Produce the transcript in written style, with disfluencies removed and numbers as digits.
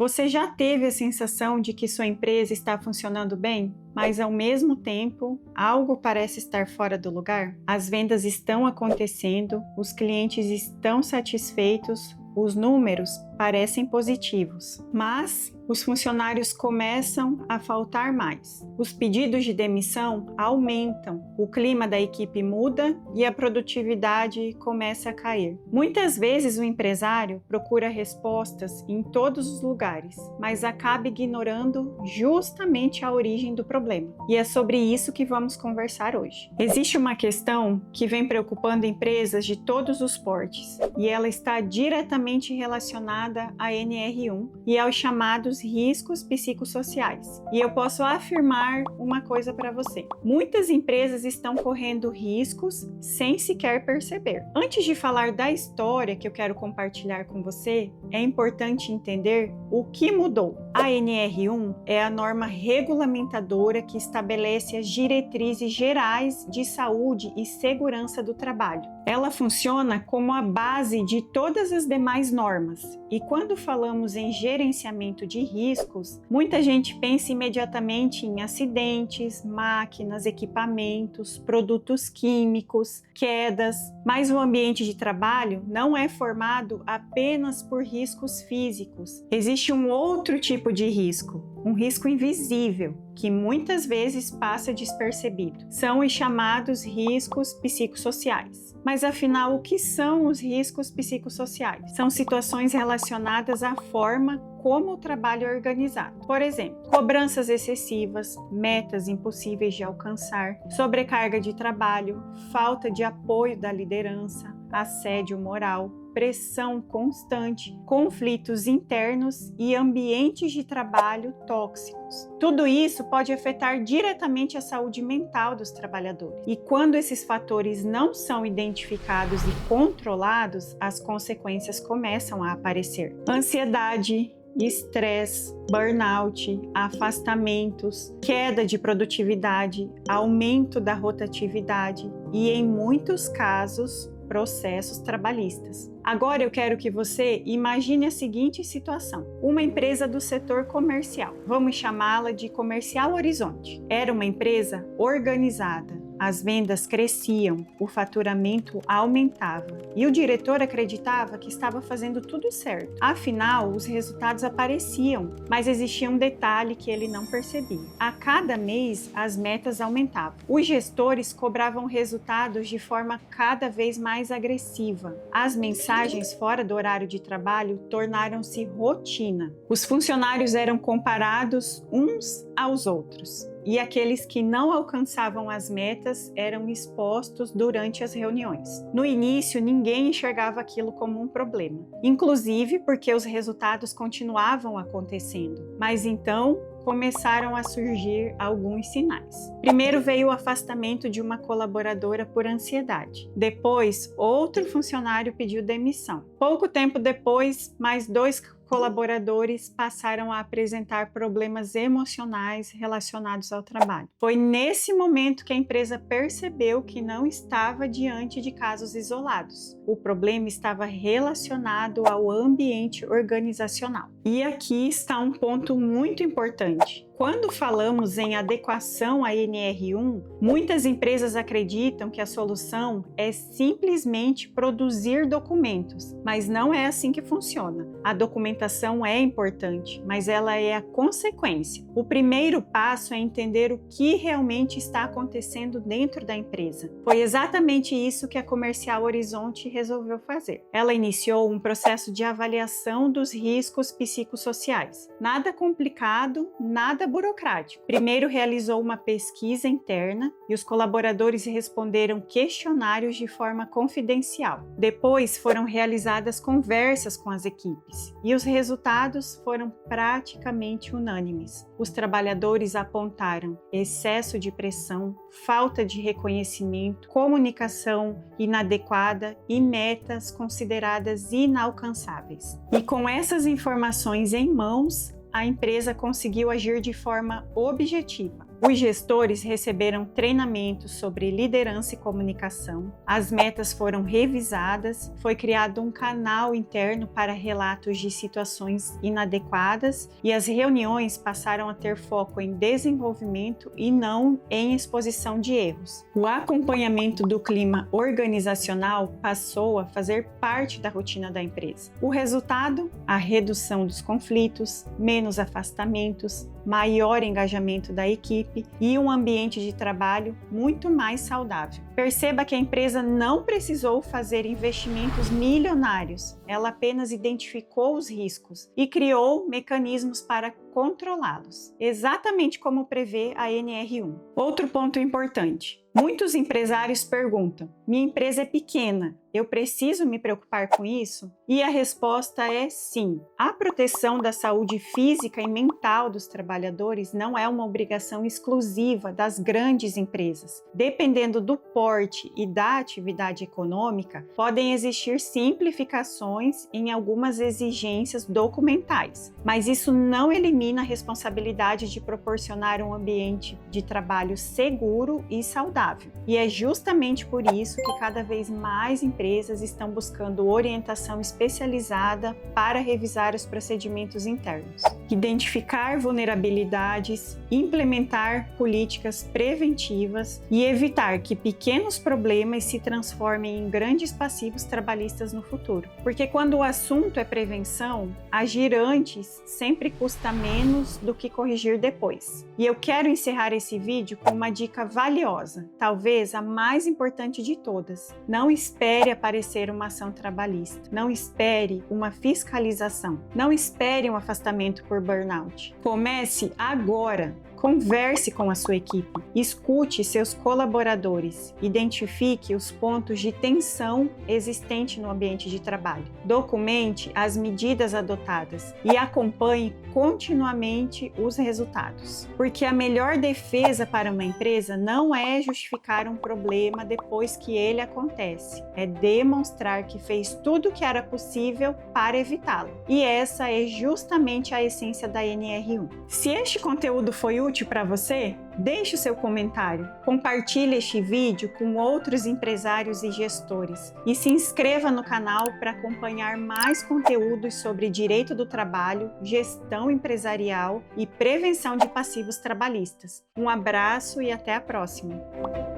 Você já teve a sensação de que sua empresa está funcionando bem, mas ao mesmo tempo algo parece estar fora do lugar? As vendas estão acontecendo, os clientes estão satisfeitos, os números parecem positivos, mas os funcionários começam a faltar mais. Os pedidos de demissão aumentam, o clima da equipe muda e a produtividade começa a cair. Muitas vezes o empresário procura respostas em todos os lugares, mas acaba ignorando justamente a origem do problema. E é sobre isso que vamos conversar hoje. Existe uma questão que vem preocupando empresas de todos os portes, e ela está diretamente relacionada à NR1 e aos chamados riscos psicossociais. E eu posso afirmar uma coisa para você: muitas empresas estão correndo riscos sem sequer perceber. Antes de falar da história que eu quero compartilhar com você, é importante entender o que mudou. A NR1 é a norma regulamentadora que estabelece as diretrizes gerais de saúde e segurança do trabalho. Ela funciona como a base de todas as demais normas. E quando falamos em gerenciamento de riscos, muita gente pensa imediatamente em acidentes, máquinas, equipamentos, produtos químicos, quedas, mas o ambiente de trabalho não é formado apenas por riscos físicos. Existe um outro tipo de risco, um risco invisível, que muitas vezes passa despercebido. São os chamados riscos psicossociais. Mas afinal, o que são os riscos psicossociais? São situações relacionadas à forma como o trabalho é organizado. Por exemplo, cobranças excessivas, metas impossíveis de alcançar, sobrecarga de trabalho, falta de apoio da liderança, assédio moral, pressão constante, conflitos internos e ambientes de trabalho tóxicos. Tudo isso pode afetar diretamente a saúde mental dos trabalhadores. E quando esses fatores não são identificados e controlados, as consequências começam a aparecer. Ansiedade, estresse, burnout, afastamentos, queda de produtividade, aumento da rotatividade e, em muitos casos, processos trabalhistas. Agora eu quero que você imagine a seguinte situação: uma empresa do setor comercial. Vamos chamá-la de Comercial Horizonte. Era uma empresa organizada. As vendas cresciam, o faturamento aumentava e o diretor acreditava que estava fazendo tudo certo. Afinal, os resultados apareciam, mas existia um detalhe que ele não percebia. A cada mês, as metas aumentavam. Os gestores cobravam resultados de forma cada vez mais agressiva. As mensagens fora do horário de trabalho tornaram-se rotina. Os funcionários eram comparados uns aos outros. E aqueles que não alcançavam as metas eram expostos durante as reuniões. No início, ninguém enxergava aquilo como um problema, inclusive porque os resultados continuavam acontecendo. Mas então, começaram a surgir alguns sinais. Primeiro veio o afastamento de uma colaboradora por ansiedade. Depois, outro funcionário pediu demissão. Pouco tempo depois, mais 2 colaboradores passaram a apresentar problemas emocionais relacionados ao trabalho. Foi nesse momento que a empresa percebeu que não estava diante de casos isolados. O problema estava relacionado ao ambiente organizacional. E aqui está um ponto muito importante. Quando falamos em adequação à NR1, muitas empresas acreditam que a solução é simplesmente produzir documentos, mas não é assim que funciona. A documentação é importante, mas ela é a consequência. O primeiro passo é entender o que realmente está acontecendo dentro da empresa. Foi exatamente isso que a Comercial Horizonte resolveu fazer. Ela iniciou um processo de avaliação dos riscos psicossociais. Nada complicado, nada burocrático. Primeiro realizou uma pesquisa interna e os colaboradores responderam questionários de forma confidencial. Depois foram realizadas conversas com as equipes e os resultados foram praticamente unânimes. Os trabalhadores apontaram excesso de pressão, falta de reconhecimento, comunicação inadequada e metas consideradas inalcançáveis. E com essas informações em mãos, a empresa conseguiu agir de forma objetiva. Os gestores receberam treinamentos sobre liderança e comunicação, as metas foram revisadas, foi criado um canal interno para relatos de situações inadequadas e as reuniões passaram a ter foco em desenvolvimento e não em exposição de erros. O acompanhamento do clima organizacional passou a fazer parte da rotina da empresa. O resultado? A redução dos conflitos, menos afastamentos, maior engajamento da equipe e um ambiente de trabalho muito mais saudável. Perceba que a empresa não precisou fazer investimentos milionários, ela apenas identificou os riscos e criou mecanismos para controlá-los, exatamente como prevê a NR1. Outro ponto importante: muitos empresários perguntam: minha empresa é pequena, eu preciso me preocupar com isso? E a resposta é sim. A proteção da saúde física e mental dos trabalhadores não é uma obrigação exclusiva das grandes empresas. Dependendo do porte e da atividade econômica, podem existir simplificações em algumas exigências documentais, mas isso não elimina a responsabilidade de proporcionar um ambiente de trabalho seguro e saudável. E é justamente por isso que cada vez mais empresas estão buscando orientação especializada para revisar os procedimentos internos, identificar vulnerabilidades, implementar políticas preventivas e evitar que pequenos problemas se transformem em grandes passivos trabalhistas no futuro. Porque quando o assunto é prevenção, agir antes sempre custa menos do que corrigir depois. E eu quero encerrar esse vídeo com uma dica valiosa, talvez a mais importante de todas. Não espere aparecer uma ação trabalhista. Não espere uma fiscalização. Não espere um afastamento por burnout. Comece agora. Converse com a sua equipe, escute seus colaboradores, identifique os pontos de tensão existentes no ambiente de trabalho, documente as medidas adotadas e acompanhe continuamente os resultados. Porque a melhor defesa para uma empresa não é justificar um problema depois que ele acontece, é demonstrar que fez tudo o que era possível para evitá-lo. E essa é justamente a essência da NR1. Se este conteúdo foi útil para você, deixe o seu comentário, compartilhe este vídeo com outros empresários e gestores e se inscreva no canal para acompanhar mais conteúdos sobre direito do trabalho, gestão empresarial e prevenção de passivos trabalhistas. Um abraço e até a próxima!